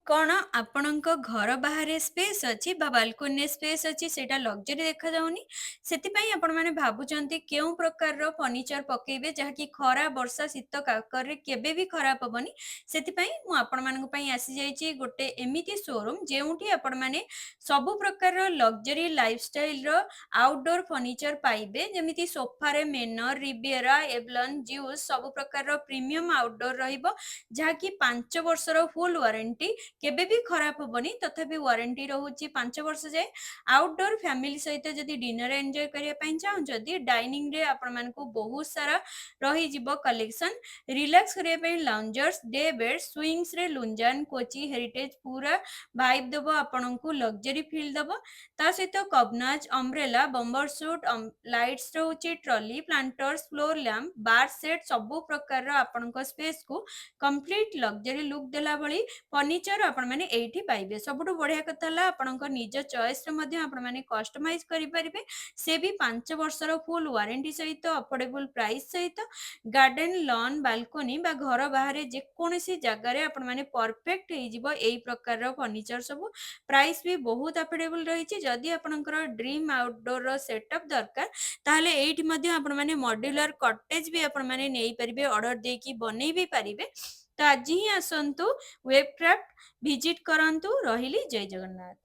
କଣ ଆପଣଙ୍କ ଘର ବାହାରେ ସ୍ପେସ୍ ଅଛି ବା ବାଲକୋନିରେ ସ୍ପେସ୍ ଅଛି ସେଇଟା ଲକ୍ଜରୀ ଦେଖାଯାଉନି। ସେଥିପାଇଁ ଆପଣମାନେ ଭାବୁଛନ୍ତି କେଉଁ ପ୍ରକାରର ଫର୍ଣ୍ଣିଚର ପକେଇବେ ଯାହାକି ଖରା, ବର୍ଷା, ଶୀତ କାକରରେ କେବେ ବି ଖରାପ ହବନି। ସେଥିପାଇଁ ମୁଁ ଆପଣମାନଙ୍କ ପାଇଁ ଆସିଯାଇଛି ଗୋଟେ ଏମିତି ଶୋରୁମ୍ ଯେଉଁଠି ଆପଣମାନେ ସବୁ ପ୍ରକାରର ଲକ୍ଜରୀ ଲାଇଫଷ୍ଟାଇଲର ଆଉଟଡୋର୍ ଫର୍ଣ୍ଣିଚର ପାଇବେ। ଯେମିତି ସୋଫାରେ ମେନର, ରିବିଏରା, ଏଭଲନ୍, ଜିଉସ୍ ସବୁ ପ୍ରକାରର ପ୍ରିମିୟମ ଆଉଟଡୋର୍ ରହିବ। ଯାହାକି 5 ବର୍ଷର ଫୁଲ୍ ୱାରେଣ୍ଟି କେବେ ବି ଖରାପ ହବନି। ତଥାପି ୱାରେଣ୍ଟି ରହୁଛି 5 ବର୍ଷ ଯାଏ। ଆଉଟଡୋର୍ ଫ୍ୟାମିଲି ସହିତ ଯଦି ଡିନର ଏଞ୍ଜୟ କରିବା ପାଇଁ ଚାହୁଁଛନ୍ତି, ଡାଇନିଂରେ ଆପଣମାନଙ୍କୁ ବହୁତ ସାରା ରହିଯିବ କଲେକ୍ସନ। ରିଲାକ୍ସ କରିବା ପାଇଁ ଲାଉଞ୍ଜର୍ସ, ଡେ ବେଡ୍, ସୁଇଂସରେ ଲୁଞ୍ଜାନ, କୋଚି, ହେରିଟେଜ ପୁରା ଭାଇବ୍ ଦବ, ଆପଣଙ୍କୁ ଲକ୍ଜରୀ ଫିଲ୍ ଦବ। ତା ସହିତ କବନାଜ, ଅମ୍ବ୍ରେଲା, ବମ୍ବର ସୁଟ୍, ଲାଇଟ୍ସ ରହୁଛି, ଟ୍ରଲି, ପ୍ଲାଣ୍ଟର୍ସ, ଫ୍ଲୋର ଲ୍ୟାମ୍ପ, ବାର୍ ସେଟ୍ ସବୁ ପ୍ରକାରର ଆପଣଙ୍କ ସ୍ପେସକୁ କମ୍ପ୍ଲିଟ ଲକ୍ଜରୀ ଲୁକ୍ ଦେଲା ଭଳି ଫର୍ଣ୍ଣିଚର ଆପଣମାନେ ଏଇଠି ପାଇବେ। ସବୁଠୁ ବଢିଆ କଥା ହେଲା ଆପଣଙ୍କ ନିଜ ଚଏସରେ ମଧ୍ୟ ଆପଣମାନେ କଷ୍ଟମାଇଜ କରିପାରିବେ। ସେ ବି 5 ବର୍ଷର ଫୁଲ ୱାରେଣ୍ଟି ସହିତ, ଅଫୋର୍ଡେବଲ ପ୍ରାଇସ୍ ସହିତ। ଗାର୍ଡେନ, ଲନ୍, ବାଲକୋନି ବା ଘର ବାହାରେ ଯେକୌଣସି ଜାଗାରେ ଆପଣମାନେ ପରଫେକ୍ଟ ହେଇଯିବ ଏଇ ପ୍ରକାରର ଫର୍ଣ୍ଣିଚର ସବୁ। ପ୍ରାଇସ୍ ବି ବହୁତ ଆଫୋର୍ଡେବଲ ରହିଛି। ଯଦି ଆପଣଙ୍କର ଡ୍ରିମ୍ ଆଉଟଡୋର ସେଟଅପ୍ ଦରକାର ତାହେଲେ ଏଇଠି ମଧ୍ୟ ଆପଣମାନେ ମଡ୍ୟୁଲାର କଟେଜ ବି ଆପଣମାନେ ନେଇପାରିବେ, ଅର୍ଡର ଦେଇକି ବନେଇ ବି ପାରିବେ। ତ ଆଜି ହିଁ ଆସନ୍ତୁ ୱେବକ୍ରାଫ୍ଟ, ଭିଜିଟ୍ କରନ୍ତୁ। ରହିଲି, ଜୟ ଜଗନ୍ନାଥ।